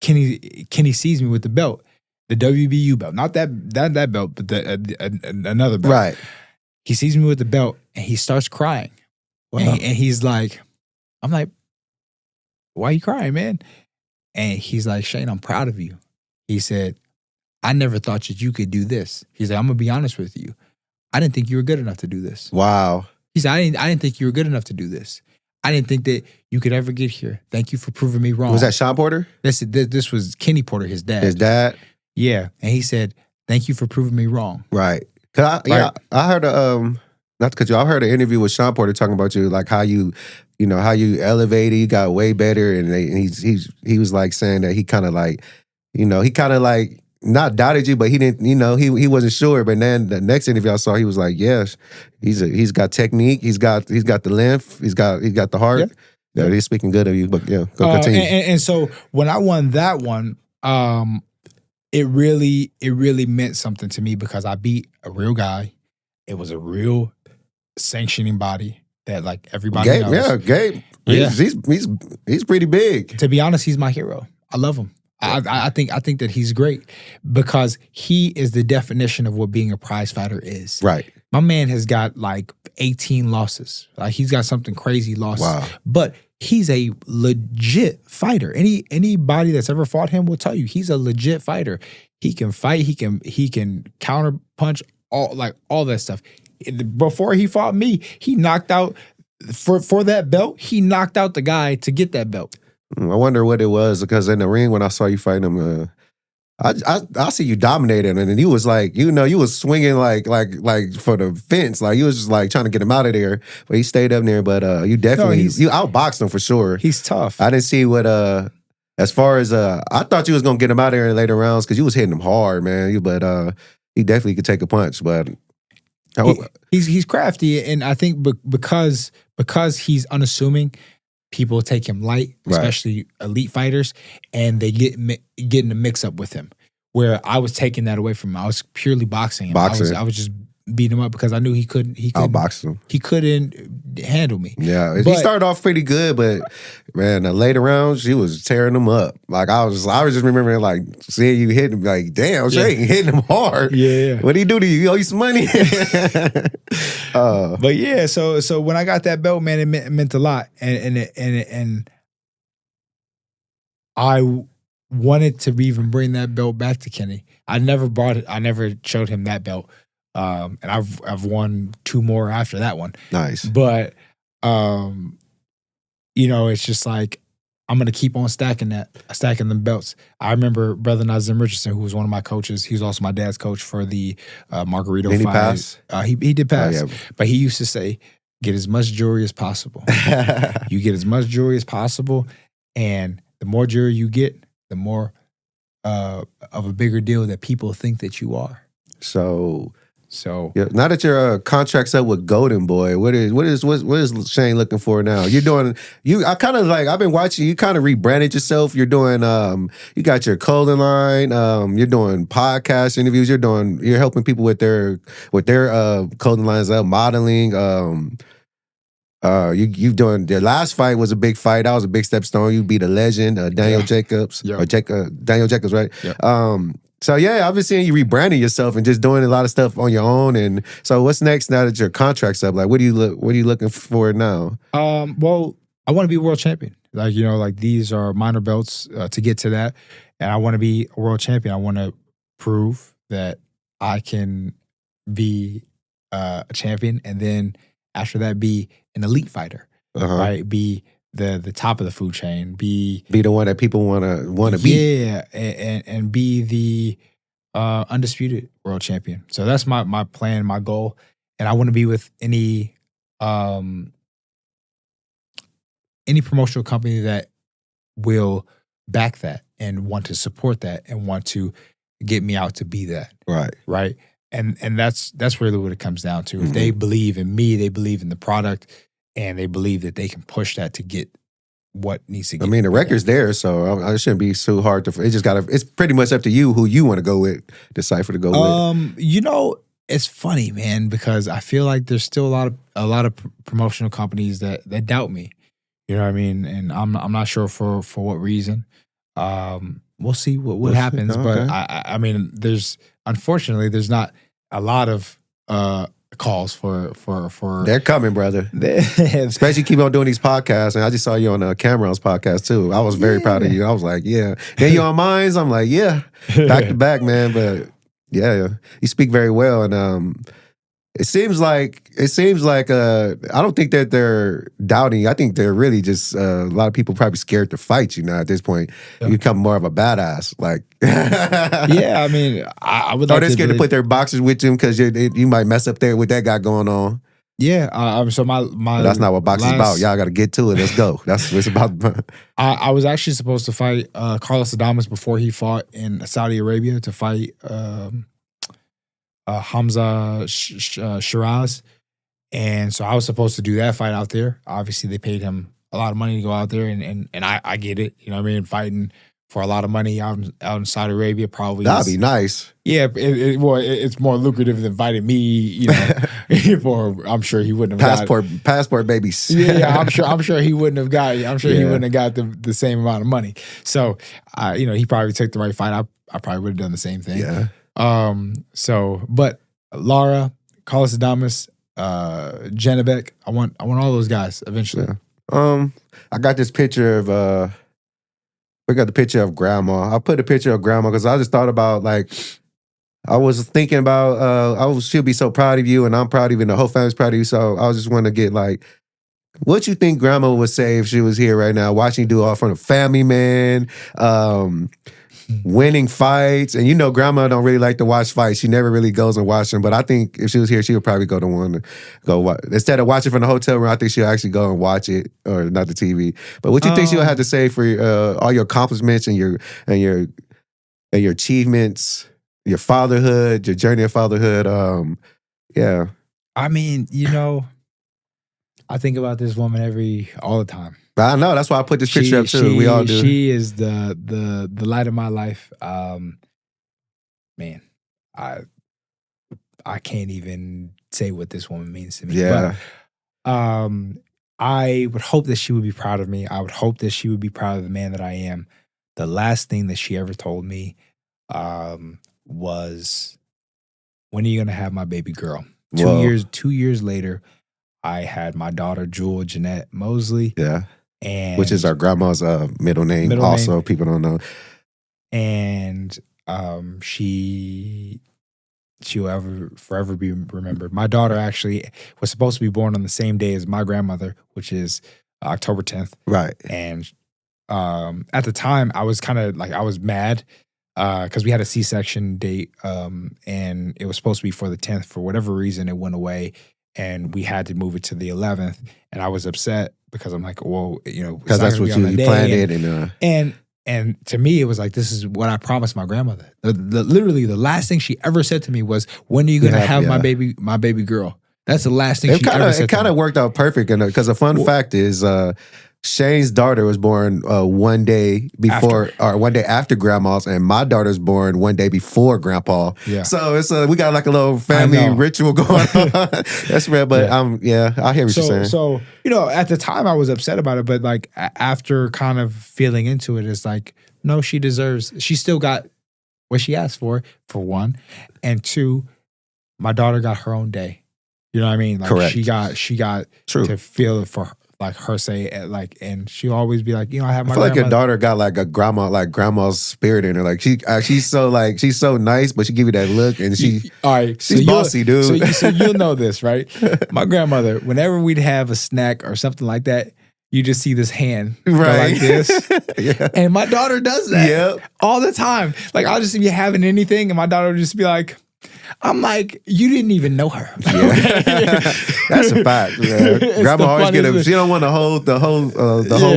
Kenny sees me with the belt, the WBU belt, not that belt, but another belt. Right. He sees me with the belt, and he starts crying. Wow. And he's like, I'm like, why are you crying, man? And he's like, Shane, I'm proud of you. He said, I never thought that you could do this. He's like, I'm going to be honest with you. I didn't think you were good enough to do this. Wow. He said, I didn't think you were good enough to do this. I didn't think that you could ever get here. Thank you for proving me wrong. Was that Shawn Porter? This was Kenny Porter, his dad. His dad? Yeah. And he said, thank you for proving me wrong. Right. I heard not to cut you, I heard an interview with Shawn Porter talking about you, like how you elevated, you got way better, and he was like saying that he kind of like, not doubted you, but he didn't, he wasn't sure. But then the next interview I saw, he was like, yes, he's got technique, he's got the length, he's got the heart. Yeah, he's speaking good of you. But yeah, go continue. And so when I won that one, it really meant something to me because I beat a real guy. It was a real sanctioning body that like everybody knows. Yeah, Gabe. He's pretty big. To be honest, he's my hero. I love him. I think that he's great because he is the definition of what being a prize fighter is. Right. My man has got like 18 losses. Like he's got something crazy losses. Wow. But he's a legit fighter. Anybody that's ever fought him will tell you he's a legit fighter. He can fight. He can counter punch. All that stuff. Before he fought me, he knocked out for that belt. He knocked out the guy to get that belt. I wonder what it was, because in the ring when I saw you fighting him, I see you dominating, and you was like, you was swinging like for the fence, like you was just like trying to get him out of there, but he stayed up there. But you definitely you outboxed him for sure. He's tough. I didn't see what as far as I thought you was gonna get him out of there in later rounds because you was hitting him hard, man. But he definitely could take a punch, but. He's crafty, and I think because he's unassuming, people take him light, especially elite fighters, and they get in the mix up with him. Where I was taking that away from him, I was purely boxing him. I was just beating him up because I knew he couldn't outbox him. He couldn't handle me. Yeah, he started off pretty good, but man, the later rounds, he was tearing him up. Like I was just remembering like seeing you hitting him, like damn, Shane hitting him hard. Yeah. What did he do to you? You owe you some money. But yeah, so when I got that belt, man, it meant a lot, and I wanted to even bring that belt back to Kenny. I never brought it. I never showed him that belt. And I've won 2 more after that one. Nice. But it's just like I'm gonna keep on stacking them belts. I remember Brother Nazim Richardson, who was one of my coaches. He was also my dad's coach for the Margarito fight. Did he pass? He did pass. Oh, yeah. But he used to say, get as much jewelry as possible. You get as much jewelry as possible, and the more jewelry you get, the more of a bigger deal that people think that you are. So yeah, now that your contract's up with Golden Boy, what is Shane looking for now? You're doing I kind of like, I've been watching you kind of rebranded yourself. You're doing you got your clothing line, you're doing podcast interviews, you're helping people with their clothing lines up, modeling. You've done, the last fight was a big fight. That was a big step stone. You beat a legend, Daniel Jacobs, or Daniel Jacobs, right? Yeah. So yeah, I've been seeing you rebranding yourself and just doing a lot of stuff on your own. And so, what's next now that your contract's up? Like, what are you looking for now? Well, I want to be a world champion. Like, like these are minor belts to get to that. And I want to be a world champion. I want to prove that I can be a champion, and then after that, be an elite fighter, right? Be the top of the food chain. Be the one that people want to be. Yeah, and be the undisputed world champion. So that's my plan, my goal, and I want to be with any promotional company that will back that and want to support that and want to get me out to be that. Right. And that's really what it comes down to. If they believe in me, they believe in the product, and they believe that they can push that to get what needs to get. I mean, the record's there, so it shouldn't be so hard to. It's pretty much up to you who you want to go with, decipher to go with. It's funny, man, because I feel like there's still a lot of promotional companies that doubt me. You know what I mean? And I'm not sure for what reason. We'll see what happens. Okay. But I mean, unfortunately there's not a lot of calls for. They're coming, brother. Especially keep on doing these podcasts. And I just saw you on Cameron's podcast too. I was very proud of you. I was like, yeah. Then you on mine. I'm like, yeah, back to back, man. But yeah, you speak very well, and it seems like I don't think that they're doubting you. I think they're really just a lot of people probably scared to fight you now at this point. Yeah. You become more of a badass. Like, yeah, I mean, I would. They're scared to put their boxers with you because you might mess up there with that guy going on. Yeah, so my but that's not what boxing's about. Y'all got to get to it. Let's go. That's what it's about. I was actually supposed to fight Carlos Adames before he fought in Saudi Arabia to fight Hamza Shiraz, and so I was supposed to do that fight out there. Obviously, they paid him a lot of money to go out there, and I get it. You know what I mean? Fighting for a lot of money out in Saudi Arabia probably that'd be nice. Yeah, it's more lucrative than inviting me. You know, for I'm sure he wouldn't have passport babies. Yeah, I'm sure he wouldn't have got. I'm sure he wouldn't have got the same amount of money. So, he probably took the right fight. I probably would have done the same thing. Yeah. But Lara, Carlos Adames, Janabek, I want all those guys eventually. Yeah. I got this picture of we got the picture of grandma. I put a picture of grandma because I just thought about, like, I was thinking about she'll be so proud of you, and I'm proud of you, and the whole family's proud of you. So I was just want to get, like, what you think grandma would say if she was here right now, watching you do all from the family, man, winning fights. And grandma don't really like to watch fights. She never really goes and watch them. But I think if she was here, she would probably go to one to go watch. Instead of watching from the hotel room, I think she'll actually go and watch it, or not the TV. But what you think she'll have to say for all your accomplishments and your achievements, your fatherhood, your journey of fatherhood? Yeah. I mean, I think about this woman all the time. I know. That's why I put this picture up too. We all do. She is the light of my life. Man, I can't even say what this woman means to me. Yeah. But, I would hope that she would be proud of me. I would hope that she would be proud of the man that I am. The last thing that she ever told me was, "When are you gonna have my baby girl?" Whoa. 2 years later, I had my daughter, Jewel Jeanette Mosley. Yeah. Which is our grandma's middle name. People don't know. And she'll forever be remembered. My daughter actually was supposed to be born on the same day as my grandmother, which is October 10th. Right. And at the time, I was kind of like, I was mad because we had a C-section date, and it was supposed to be for the 10th. For whatever reason, it went away, and we had to move it to the 11th. And I was upset because I'm like, well, because that's what you planned it. And to me, it was like, this is what I promised my grandmother. Literally, the last thing she ever said to me was, "When are you going to have my baby girl?" That's the last thing she ever said. It kind of worked out perfect, because a fun fact is, Shane's daughter was born one day before, or one day after grandma's, and my daughter's born one day before grandpa. Yeah. So it's we got like a little family ritual going on. That's real, but I hear what you're saying. So at the time I was upset about it, but like after kind of feeling into it, it's like, no, she still got what she asked for one, and two, my daughter got her own day. You know what I mean? Like, correct. She got True. To feel it for like her say and she'll always be like, I have my I feel like your grandmother. daughter got like a grandma's spirit in her. Like she's so nice, but she give you that look, and All right, she's bossy, dude. So you'll know this, right? My grandmother, whenever we'd have a snack or something like that, you just see this hand go like this. Yeah. And my daughter does that all the time. Like I'll just be having anything, and my daughter would just be like, I'm like, you didn't even know her. Yeah. That's a fact. Yeah. Grandma always she don't want to hold the whole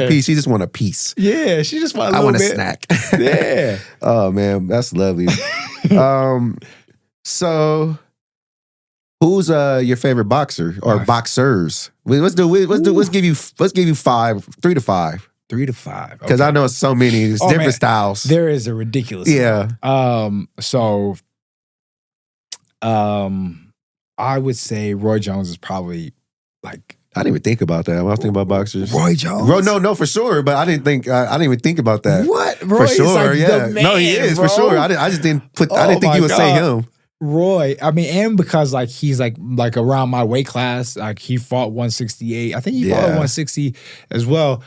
piece. She just want a piece. Yeah, she just want a I little want bit. a snack. Yeah. Oh man, that's lovely. So who's your favorite boxer or boxers? Let's give you 5, 3 to 5. 3 to 5. Because I know it's so many. It's different styles. There is a ridiculous. Yeah. I would say Roy Jones is probably like. I didn't even think about that. When I was thinking about boxers. Roy Jones? No, for sure. But I didn't even think about that. What? Roy for sure, is like yeah. the man, no, he is, bro. for sure. I just didn't I didn't think you would say him. Roy, I mean, and because like he's like around my weight class, like he fought 168. I think he fought 160 as well.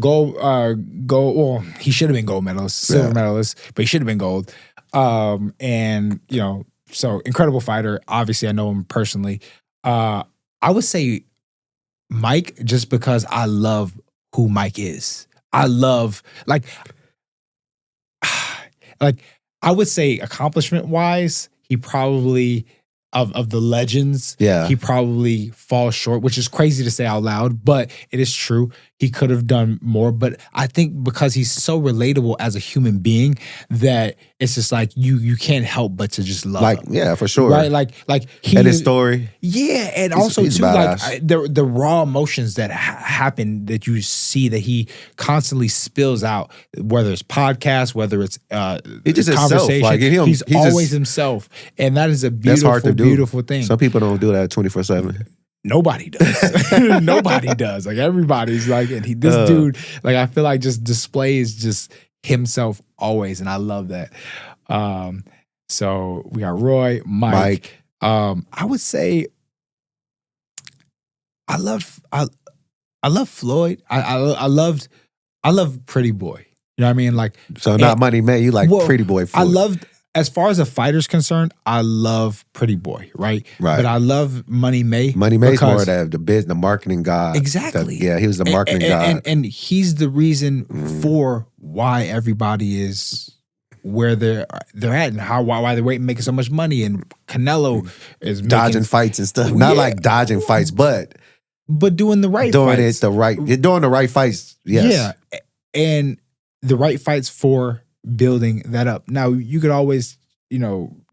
Gold. Well, he should have been gold medalist, silver medalist, but he should have been gold. And so incredible fighter. Obviously, I know him personally. I would say Mike, just because I love who Mike is. I love like I would say accomplishment wise, he probably of the legends, he probably falls short, which is crazy to say out loud, but it is true. He could have done more, but I think because he's so relatable as a human being that it's just like you can't help but to just love him. Yeah, for sure. Right? Like he and his story. Yeah, and also too like the raw emotions that happen that you see that he constantly spills out, whether it's podcasts, whether it's he just conversation. Like, he's always himself, and that is a beautiful thing. Some people don't do that 24/7. Nobody does. Nobody does. Like everybody's like, and this dude, like I feel like just displays just himself always, and I love that. So we got Roy, Mike. I would say I love Floyd. I love Pretty Boy. You know what I mean? Like so, not Money Man. You like Pretty Boy. Floyd. I loved. As far as a fighter's concerned, I love Pretty Boy, right? Right. But I love Money May. Money May's more the marketing guy. Exactly. He was the marketing guy. And he's the reason for why everybody is where they're at and why they're making so much money. And Canelo is dodging fights and stuff. Not like dodging fights, but doing the right fights. You're doing the right fights, yes. Yeah. And the right fights for building that up. Now, you could always,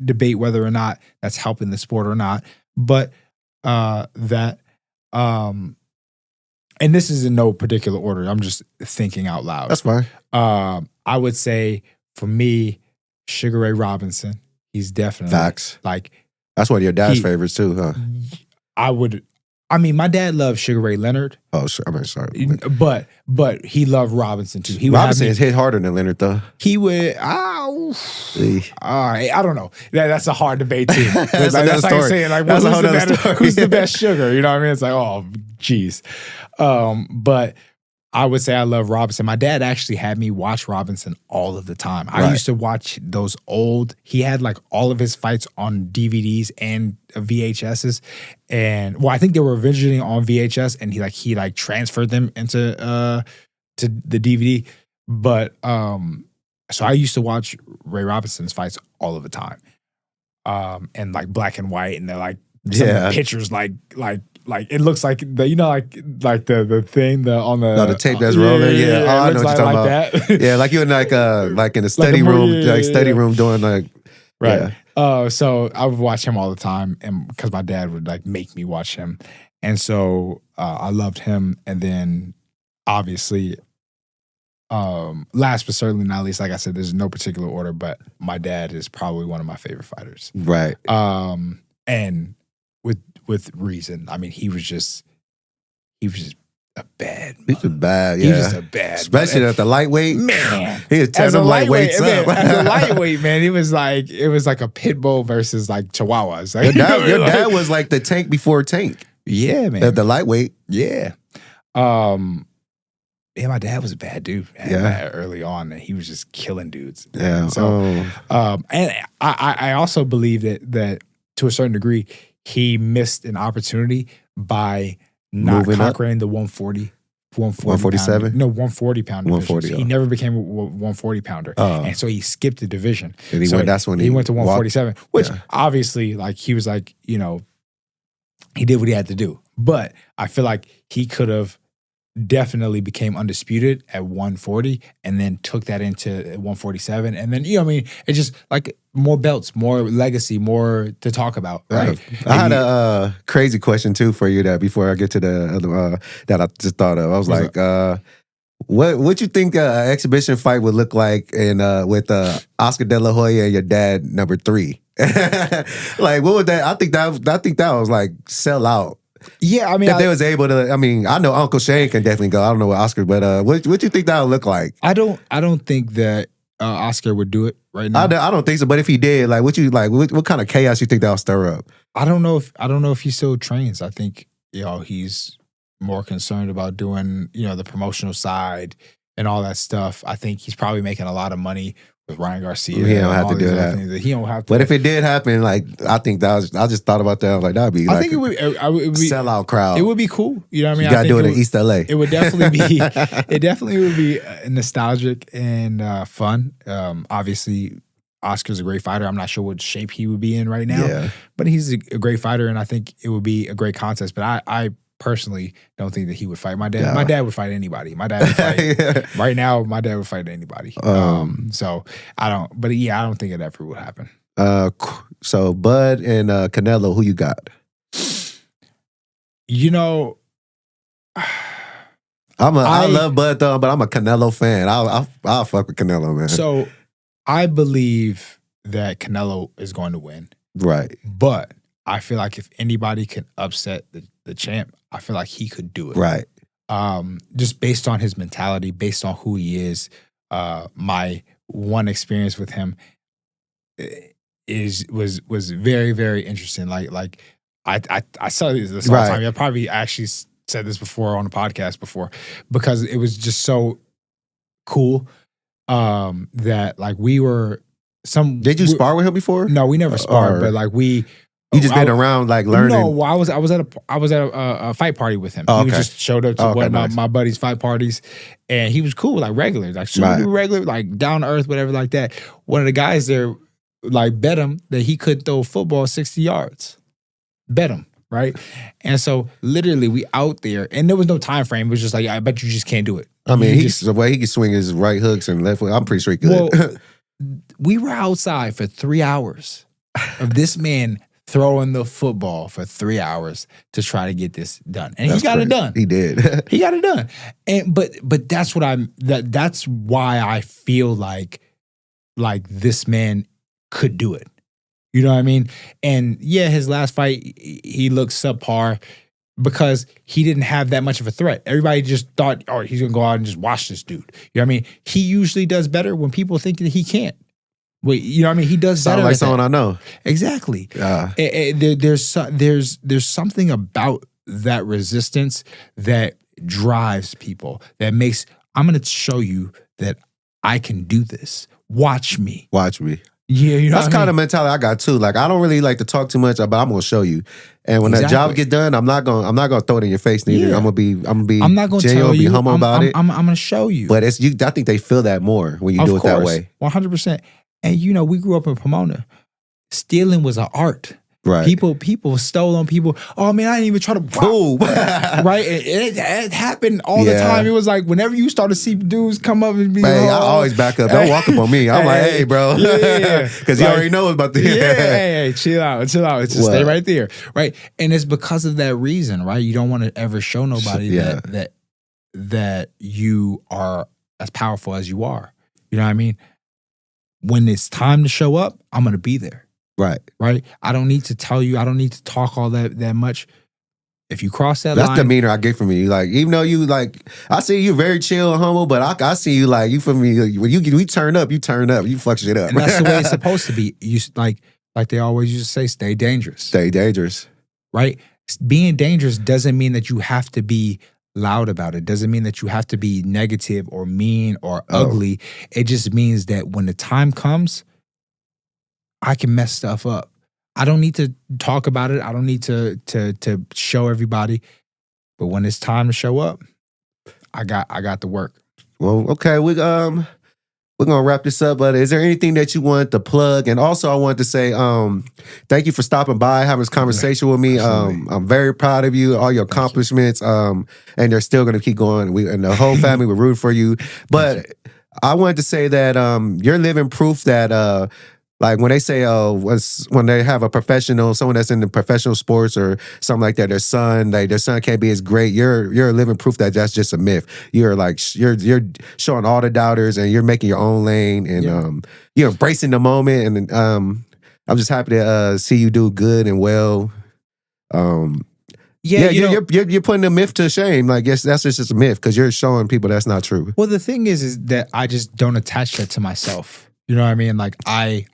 debate whether or not that's helping the sport or not, but and this is in no particular order. I'm just thinking out loud. That's fine. I would say for me, Sugar Ray Robinson. He's definitely facts. Like that's one of your dad's favorites too, huh? I mean, my dad loved Sugar Ray Leonard. Oh, sorry. But he loved Robinson too. Robinson is hit harder than Leonard though. He would. All right, I don't know. That's a hard debate too. That's like saying like, who's the best Sugar? You know what I mean? It's like, oh, geez. But I would say I love Robinson. My dad actually had me watch Robinson all of the time. Right. I used to watch those old. He had like all of his fights on DVDs and VHSs, and I think they were originally on VHS, and he transferred them into to the DVD. But so I used to watch Ray Robinson's fights all of the time, and like black and white, and they're like some of the pictures like it looks like the the thing on the tape that's rolling. Yeah. Oh, I know what you're talking about. That. Yeah, like you're in like in a study room doing like right. Yeah. So I would watch him all the time, and because my dad would like make me watch him, and so I loved him. And then obviously, last but certainly not least, like I said, there's no particular order, but my dad is probably one of my favorite fighters. Right. And with reason. I mean, he was just a bad. He was bad, yeah. He was just a bad, especially at the lightweight. Man, he was tearing them lightweights up. As a lightweight, man, it was like a pit bull versus like chihuahuas. Like, your dad was like the Tank before Tank. Yeah, man. At the lightweight. Yeah. Yeah, my dad was a bad dude. Yeah. Early on, and he was just killing dudes. Yeah. So, and I also believe that to a certain degree, he missed an opportunity by not Moving up? conquering the 140. 147? No, 140 pound division. 140, He never became a 140 pounder. Oh. And so he skipped the division. And that's when he went to 147, which Yeah. obviously, like, he was like, you know, he did what he had to do. But I feel like he could have definitely became undisputed at 140 and then took that into 147. And then, you know what I mean? It's just like more belts, more legacy, more to talk about, right? I had a crazy question too for you that before I get to the other that I just thought of. I was like, what you think an exhibition fight would look like in with Oscar De La Hoya and your dad number 3? Like, what would that? I think that was like sell out. Yeah, I mean, if they was able to, I mean, I know Uncle Shane can definitely go. I don't know what Oscar, but what you think that would look like? I don't think that Oscar would do it right now. I don't think so. But if he did, like, what kind of chaos you think that'll stir up? I don't know if he still trains. I think, you know, he's more concerned about doing, you know, the promotional side and all that stuff. I think he's probably making a lot of money with Ryan Garcia. He don't have to do that. He don't have to. But if it did happen, like, I think I just thought about that. I was like, that'd be like, I think it would be sellout crowd. It would be cool. You know what I mean? You gotta do it in East LA. It would definitely be. It definitely would be nostalgic and fun. Obviously, Oscar's a great fighter. I'm not sure what shape he would be in right now, but he's a great fighter, and I think it would be a great contest. But I personally don't think that he would fight my dad. My dad would fight anybody. My dad would fight right now. My dad would fight anybody. So I don't. But yeah, I don't think it ever would happen. So Bud and Canelo, who you got? You know, I love Bud though, but I'm a Canelo fan. I'll fuck with Canelo, man. So I believe that Canelo is going to win. Right. But I feel like if anybody can upset the champ, I feel like he could do it. Right. Just based on his mentality, based on who he is. My one experience with him was very, very interesting. Like I saw this all the time. I probably actually said this before on the podcast before, because it was just so cool that, like, we were Did you spar with him before? No, we never sparred, but like we. You just been around, like, learning. No, I was at a fight party with him. He just showed up to one of my buddies' fight parties, and he was cool, like regular, like super regular, like down to earth, whatever, like that. One of the guys there, like, bet him that he couldn't throw a football 60 yards. Bet him, right? And so literally we out there, and there was no time frame. It was just like, I bet you just can't do it. I mean, the way he can swing his right hooks and left hook, I'm pretty sure he could. Well, we were outside for 3 hours of this man throwing the football for 3 hours to try to get this done. And he got it done. He did. He got it done. And but that's what that's why I feel like this man could do it. You know what I mean? And yeah, his last fight, he looked subpar because he didn't have that much of a threat. Everybody just thought, oh, he's going to go out and just watch this dude. You know what I mean? He usually does better when people think that he can't. Wait, you know what I mean? He does better. Sound like someone I know. Exactly. There's something about that resistance that drives people, that makes, I'm going to show you that I can do this. Watch me. Watch me. Yeah, you know that's kind of mentality I got too. Like, I don't really like to talk too much, but I'm gonna show you. And when that job get done, I'm not gonna throw it in your face neither. Yeah. I'm gonna be I'm not gonna genuine, tell you. Be humble about it. I'm gonna show you. But it's you. I think they feel that more when you do it that way. 100%. And you know, we grew up in Pomona. Stealing was an art. Right. People stole on people. Oh man, I didn't even try to boom. Right. It happened all the time. It was like whenever you start to see dudes come up and be, hey, I always back up. Don't walk up on me. I'm like, hey, bro. Because you already know about the hey, chill out. Just stay right there. Right. And it's because of that reason, right? You don't want to ever show nobody that you are as powerful as you are. You know what I mean? When it's time to show up, I'm gonna be there. Right. I don't need to tell you. I don't need to talk all that much. If you cross that line, that's the demeanor I get from you. Like, even though you like, I see you very chill and humble, but I see you like, you from me. When we turn up, you turn up. You fuck shit up. And that's the way it's supposed to be. You like they always used to say, stay dangerous. Stay dangerous. Right. Being dangerous doesn't mean that you have to be loud about it. Doesn't mean that you have to be negative or mean or ugly. It just means that when the time comes, I can mess stuff up. I don't need to talk about it. I don't need to show everybody. But when it's time to show up, I got the work. Well, okay, we're gonna wrap this up. But is there anything that you want to plug? And also, I wanted to say thank you for stopping by, having this conversation with me. I'm very proud of you, all your accomplishments. And they're still gonna keep going. We and the whole family will root for you. But I wanted to say that you're living proof that. Like when they say, when they have a professional, someone that's in the professional sports or something like that, their son can't be as great. You're living proof that that's just a myth. You're showing all the doubters, and you're making your own lane, and you're embracing the moment. And I'm just happy to see you do good and well. You're putting the myth to shame. Like, yes, that's just a myth because you're showing people that's not true. Well, the thing is that I just don't attach that to myself. You know what I mean? Like I'm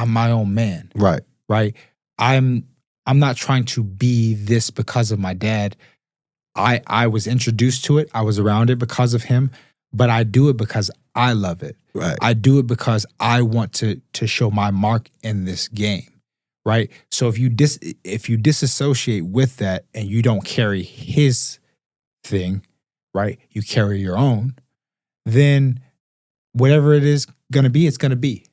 my own man. Right. Right. I'm not trying to be this because of my dad. I was introduced to it. I was around it because of him, but I do it because I love it. Right. I do it because I want to show my mark in this game. Right. So if you disassociate with that and you don't carry his thing, right? You carry your own, then whatever it is gonna be, it's gonna be.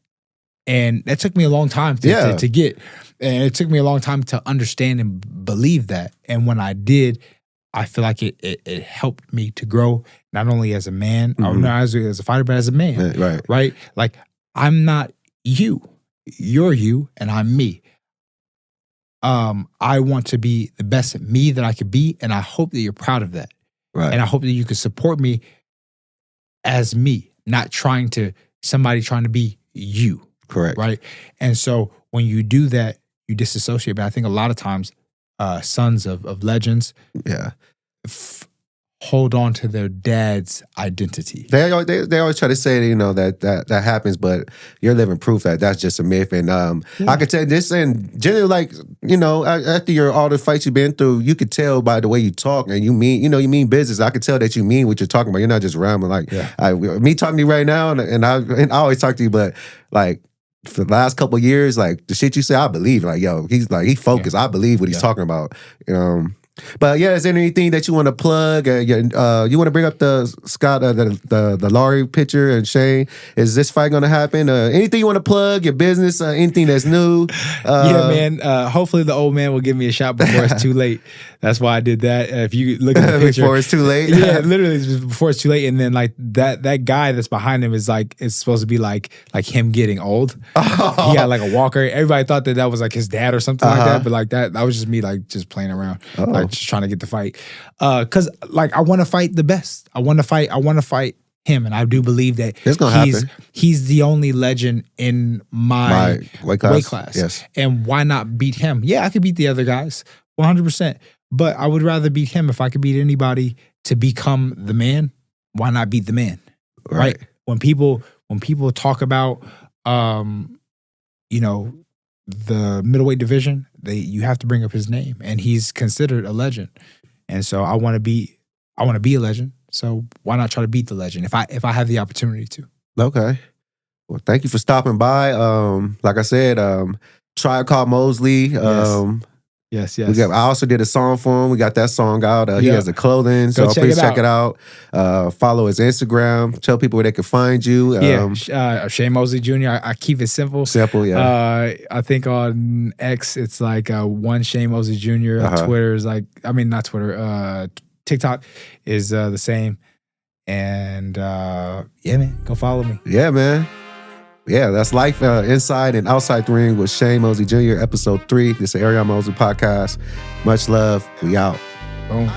And that took me a long time to get. And it took me a long time to understand and believe that. And when I did, I feel like it helped me to grow, not only as a man, or not as a fighter, but as a man. Right. Right? Like, I'm not you. You're you, and I'm me. I want to be the best me that I could be, and I hope that you're proud of that. Right. And I hope that you can support me as me, not somebody trying to be you. Correct. Right. And so when you do that, you disassociate. But I think a lot of times, sons of legends, hold on to their dad's identity. They always try to say, you know, that happens, but you're living proof that that's just a myth. And I could tell you this, and generally, like, you know, after all the fights you've been through, you could tell by the way you talk, and you mean business. I could tell that you mean what you're talking about. You're not just rambling. Like me talking to you right now, and I always talk to you, but like for the last couple of years, like the shit you say, I believe. Like, yo, he focused. I believe what he's talking about. But yeah, is there anything that you want to plug? You want to bring up the Scott, the Laurie picture and Shane? Is this fight going to happen? Anything you want to plug? Your business? Anything that's new? Yeah, man. Hopefully the old man will give me a shot before it's too late. That's why I did that. If you look at the picture, before it's too late. Yeah, literally before it's too late. And then like that guy that's behind him is like, it's supposed to be like him getting old. Oh. He got like a walker. Everybody thought that was like his dad or something like that. But like that was just me like just playing around. Like just trying to get the fight. Cause like I want to fight the best. I want to fight him. And I do believe that he's the only legend in my weight class. Yes. And why not beat him? Yeah, I could beat the other guys 100%. But I would rather beat him. If I could beat anybody to become the man, why not beat the man? Right? When people talk about you know, the middleweight division, you have to bring up his name, and he's considered a legend. And so I want to be a legend. So why not try to beat the legend if I have the opportunity to? Okay. Well, thank you for stopping by. Like I said, Tribe Called Mosley. Yes. I also did a song for him. We got that song out. He has the clothing, so please check it out. Follow his Instagram. Tell people where they can find you. Shane Mosley Jr. I keep it simple. Simple, yeah. I think on X it's like one Shane Mosley Jr. Twitter is like, not Twitter. TikTok is the same. And yeah, man, go follow me. Yeah, man. Yeah, that's Life Inside and Outside the Ring with Shane Mosley Jr., episode 3. This is the Arion Mosley podcast. Much love. We out. Boom.